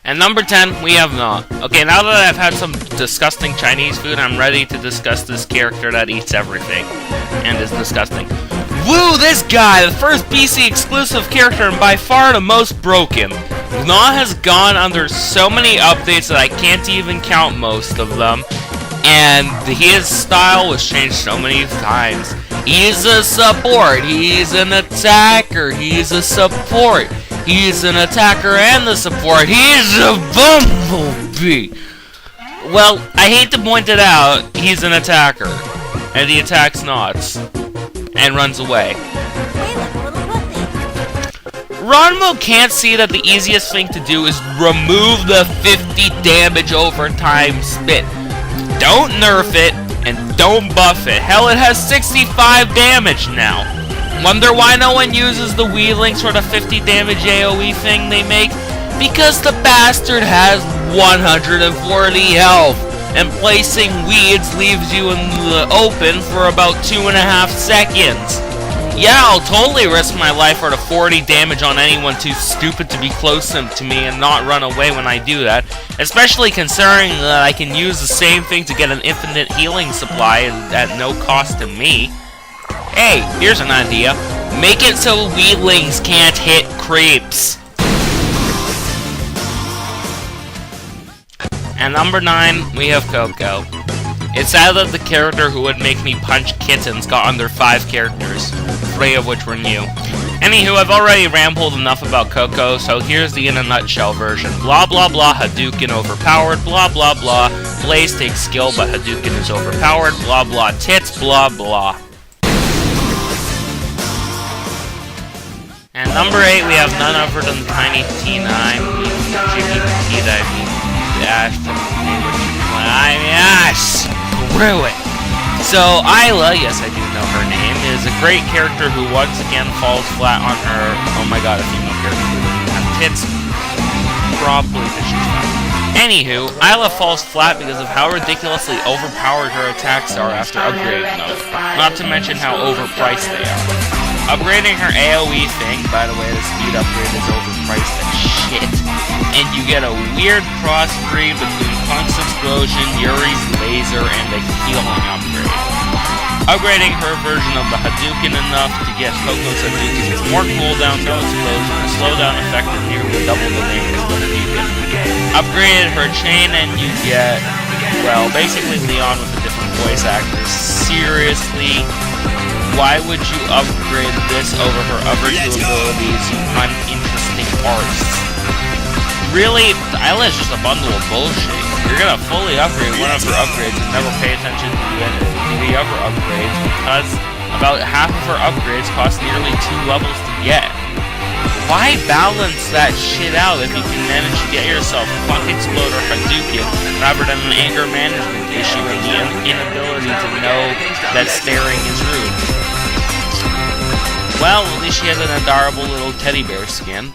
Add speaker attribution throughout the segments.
Speaker 1: And number 10, we have Gnaw. Okay, now that I've had some disgusting Chinese food, I'm ready to discuss this character that eats everything. And is disgusting. Woo, this guy! The first BC exclusive character and by far the most broken. Gnaw has gone under so many updates that I can't even count most of them. And his style was changed so many times. He's a support, he's an attacker, he's a support. He's an attacker and a support. He's a bumblebee. Well, I hate to point it out, he's an attacker. And he attacks Knots. And runs away. Ronmo can't see that the easiest thing to do is remove the 50 damage over time spit. Don't nerf it, and don't buff it. Hell, it has 65 damage now. Wonder why no one uses the Weedlings for the 50 damage AoE thing they make? Because the bastard has 140 health, and placing weeds leaves you in the open for about 2.5 seconds. Yeah, I'll totally risk my life for the 40 damage on anyone too stupid to be close to me and not run away when I do that, especially considering that I can use the same thing to get an infinite healing supply at no cost to me. Hey, here's an idea. Make it so Weedlings can't hit creeps. And number 9, we have Coco. It's sad that the character who would make me punch kittens got under 5 characters, 3 of which were new. Anywho, I've already rambled enough about Coco, so here's the in a nutshell version. Blah blah blah, Hadouken overpowered, blah blah blah. Blaze takes skill, but Hadouken is overpowered, blah blah tits, blah blah. And number 8, we have none other than Tiny T9, Jiggy Dash from screw it. So Ayla, yes I do know her name, is a great character who once again falls flat on her. Oh my god, a female character who doesn't have tits. Probably because she's fat. Anywho, Ayla falls flat because of how ridiculously overpowered her attacks are after upgrading them. Not to mention how overpriced they are. Upgrading her AoE thing, by the way, the speed upgrade is overpriced as shit. And you get a weird crossbreed between Clunk's explosion, Yuri's laser, and a healing upgrade. Upgrading her version of the Hadouken enough to get Coco's Hadouken with more cooldown, no explosion, a slowdown effect of nearly double the damage of the Hadouken. Upgraded her chain and you get, well, basically Leon with a different voice actor. Seriously? Why would you upgrade this over her other two abilities, you uninteresting arse? Really, Ayla is just a bundle of bullshit. You're gonna fully upgrade one of her upgrades and never pay attention to the other upgrades because about half of her upgrades cost nearly 2 levels to get. Why balance that shit out if you can manage to get yourself Clunk Exploder Hadouken rather than an anger management issue and the inability to know that staring is rude? Well, at least she has an adorable little teddy bear skin.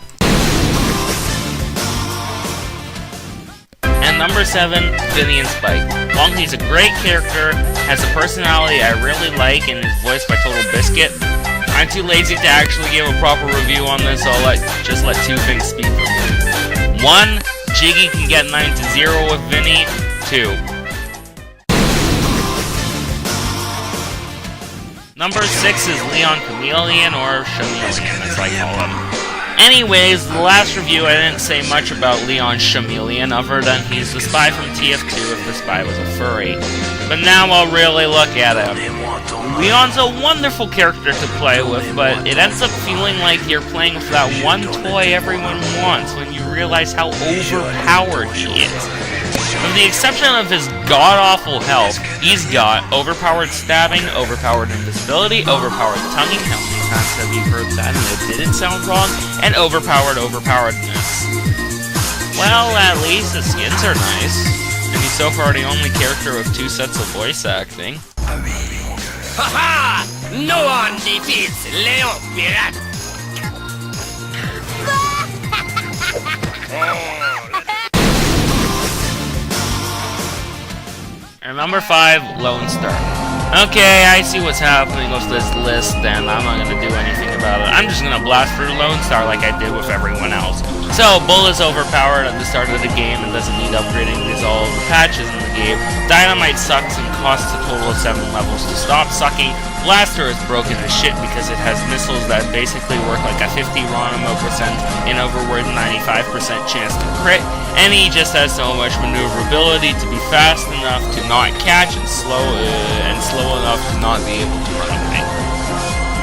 Speaker 1: And number 7, Vinnie Spike. While he's a great character, has a personality I really like, and is voiced by Total Biscuit, I'm too lazy to actually give a proper review on this, so I'll just let 2 things speak for me. 1, Jiggy can get 9-0 with Vinnie. 2. Number 6 is Leon Chameleon, or Chameleon, as I call him. Anyways, the last review I didn't say much about Leon Chameleon, other than he's the spy from TF2 if the spy was a furry. But now I'll really look at him. Leon's a wonderful character to play with, but it ends up feeling like you're playing with that one toy everyone wants when you realize how overpowered he is. With the exception of his god-awful health, he's got overpowered stabbing, overpowered invisibility, overpowered tonguing, how many times have you heard that and it didn't sound wrong, and overpoweredness. Well, at least the skins are nice, and he's so far the only character with 2 sets of voice acting.
Speaker 2: Haha! No one defeats Leon Pirate!
Speaker 1: And number 5, Lonestar. Okay, I see what's happening with this list, then I'm not gonna do anything about it. I'm just gonna blast through Lonestar like I did with everyone else. So, Bull is overpowered at the start of the game and doesn't need upgrading because all of the patches in the game. Dynamite sucks and costs a total of 7 levels to stop sucking. Blaster is broken as shit because it has missiles that basically work like a 50 Ronimo percent and overword 95% chance to crit, and he just has so much maneuverability to be fast enough to not catch and slow enough to not be able to run away.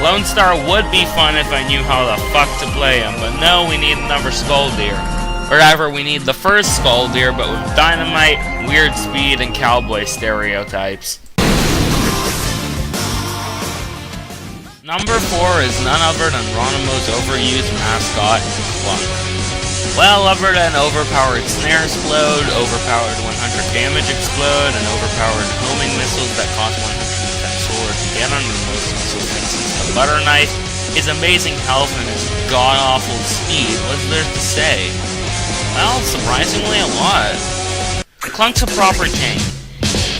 Speaker 1: Lonestar would be fun if I knew how the fuck to play him, but no, we need another Skolldier. Or rather, we need the first Skolldier, but with dynamite, weird speed, and cowboy stereotypes. Number 4 is none other than Ronimo's overused mascot, Clunk. Well, other than overpowered snare explode, overpowered 100 damage explode, and overpowered homing missiles that cost 110 solar to get on the most missile fences, the butter knife, his amazing health, and his god-awful speed, what's there to say? Well, surprisingly a lot. Clunk's a proper tank.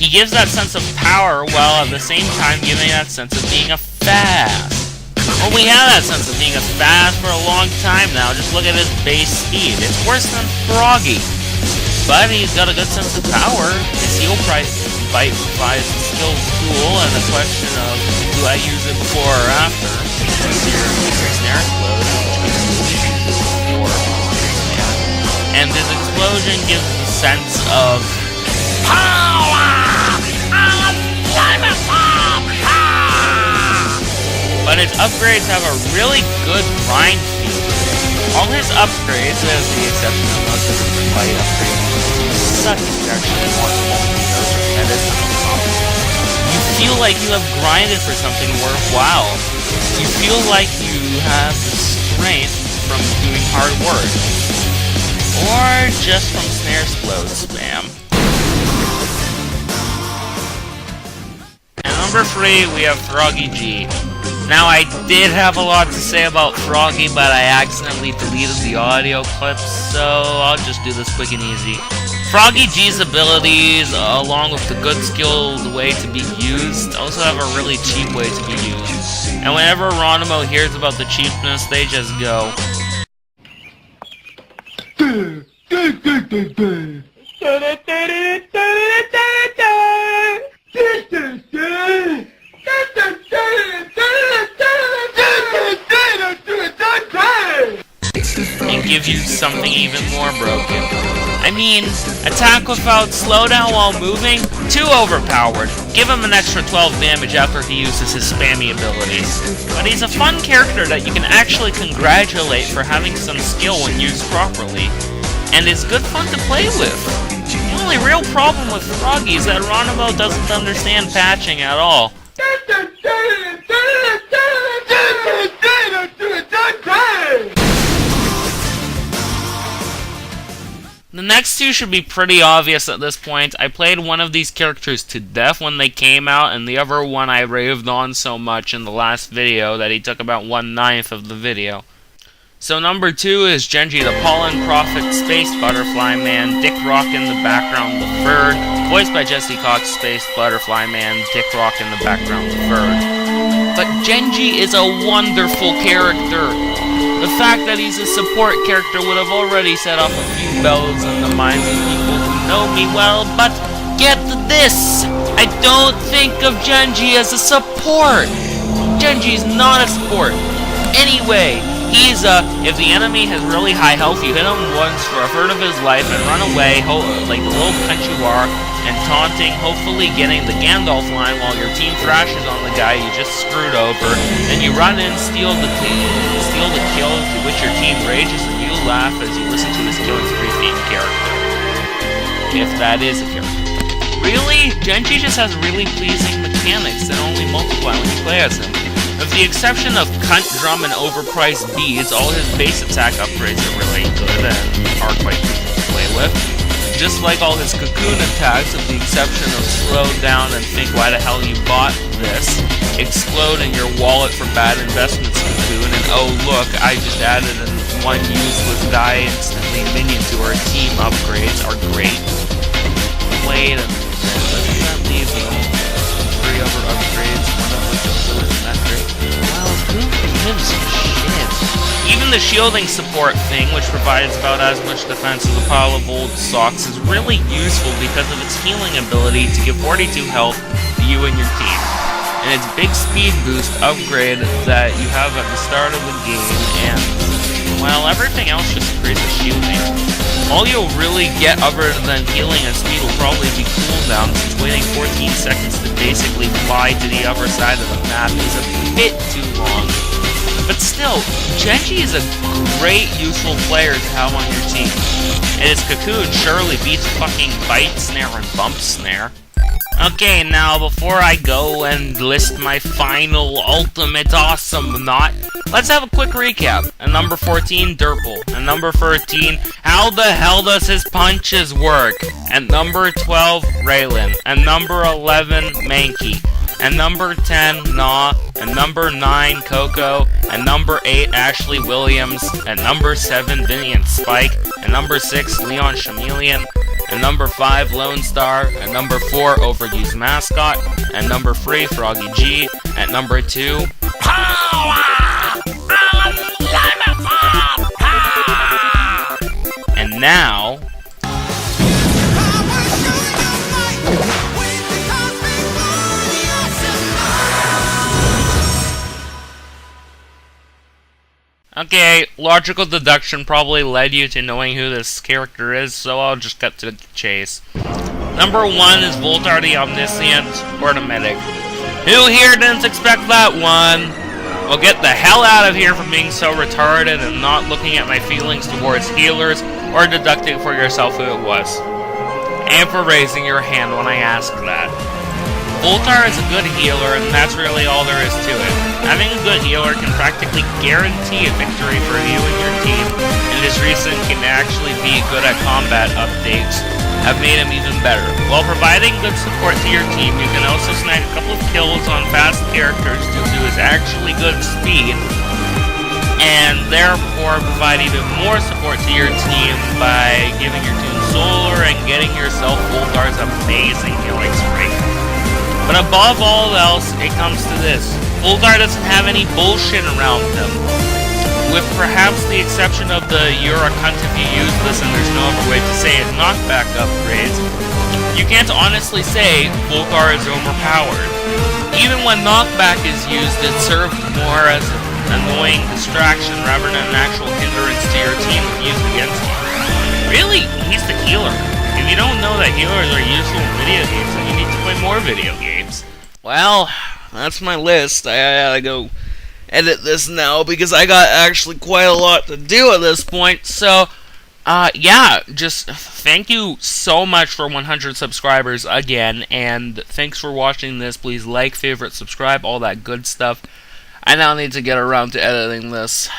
Speaker 1: He gives that sense of power while at the same time giving that sense of being a fast. Well, we have that sense of being a fast for a long time now. Just look at his base speed. It's worse than Froggy. But he's got a good sense of power. His heal price provides the skills tool, and the question of do I use it before or after? Your snare explosion, and his explosion gives the sense of power! But his upgrades have a really good grind feel. All his upgrades, with the exception of most of the fight upgrades, such as actually more those repetitive than the top. You feel like you have grinded for something worthwhile. You feel like you have the strength from doing hard work. Or just from snare explode spam. And number 3, we have Froggy G. Now, I did have a lot to say about Froggy, but I accidentally deleted the audio clips, so I'll just do this quick and easy. Froggy G's abilities, along with the good skilled way to be used, also have a really cheap way to be used. And whenever Ronimo hears about the cheapness, they just go... and give you something even more broken. I mean, attack without slowdown while moving? Too overpowered. Give him an extra 12 damage after he uses his spammy abilities. But he's a fun character that you can actually congratulate for having some skill when used properly. And it's good fun to play with. The only real problem with Froggy is that Ronimo doesn't understand patching at all. The next two should be pretty obvious at this point. I played one of these characters to death when they came out, and the other one I raved on so much in the last video that he took about 1/9 of the video. So number 2 is Genji the Pollen Prophet Space Butterfly Man, Dick Rock in the background, the Bird, voiced by Jesse Cox, Space Butterfly Man, Dick Rock in the background, the Bird. But Genji is a wonderful character. The fact that he's a support character would have already set off a few bells in the minds of people who know me well, but get this! I don't think of Genji as a support! Genji's not a support. Anyway, he's if the enemy has really high health, you hit him once for a third of his life and run away, like the little cunt you are, and taunting, hopefully getting the Gandalf line while your team thrashes on the guy you just screwed over. Then you run in, steal the kill, to which your team rages and you laugh as you listen to his killing spree theme character. If that is a character. Really? Genji just has really pleasing mechanics that only multiply when you play as him. With the exception of cunt drum and overpriced beads, all his base attack upgrades are really good and are quite easy to play with. Just like all his cocoon attacks, with the exception of slow down and think why the hell you bought this, explode in your wallet for bad investments cocoon, and oh look, I just added one useless die instantly minion to our team upgrades are great. Wait a minute, doesn't that leave me the other upgrades, one of which also is metric. Well, it's doing him some shit. Even the shielding support thing, which provides about as much defense as a pile of old socks, is really useful because of its healing ability to give 42 health to you and your team. And its big speed boost upgrade that you have at the start of the game, and, well, everything else just increases shielding. All you'll really get other than healing and speed will probably be cooldown, since waiting 14 seconds to basically fly to the other side of the map is a bit too long. But still, Genji is a great, useful player to have on your team. And his Cocoon surely beats fucking Bite Snare and Bump Snare. Okay, now before I go and list my final ultimate Awesomenaut, let's have a quick recap. At number 14, Derpl. At number 13, how the hell does his punches work? At number 12, Raelynn. At number 11, Mankey. At number 10, Gnaw. At number 9, Coco. At number 8, Ashley Williams. At number 7, Vinnie Spike. At number 6, Leon Chameleon. At number 5, Lonestar. At number 4, Overused Mascot. At number 3, Froggy G. At number 2, and now, okay, logical deduction probably led you to knowing who this character is, so I'll just cut to the chase. Number 1 is Voltar The Omniscient, or the Medic. Who here didn't expect that one? Well, get the hell out of here for being so retarded and not looking at my feelings towards healers, or deducting for yourself who it was. And for raising your hand when I asked that. Voltar is a good healer, and that's really all there is to it. Having a good healer can practically guarantee a victory for you and your team, and his recent can actually be good at combat updates have made him even better. While providing good support to your team, you can also snag a couple of kills on fast characters due to his actually good speed, and therefore provide even more support to your team by giving your team solar and getting yourself Voltar's amazing healing spree. But above all else, it comes to this. Voltar doesn't have any bullshit around him. With perhaps the exception of the "you're a cunt if you use this and there's no other way to say it" knockback upgrades, you can't honestly say Voltar is overpowered. Even when knockback is used, it served more as an annoying distraction rather than an actual hindrance to your team when used against you. Really, he's the healer. If you don't know that healers are useful in video games, then you need to play more video games. Well, that's my list. I gotta go edit this now because I got actually quite a lot to do at this point. So, yeah, just thank you so much for 100 subscribers again, and thanks for watching this. Please like, favorite, subscribe, all that good stuff. I now need to get around to editing this.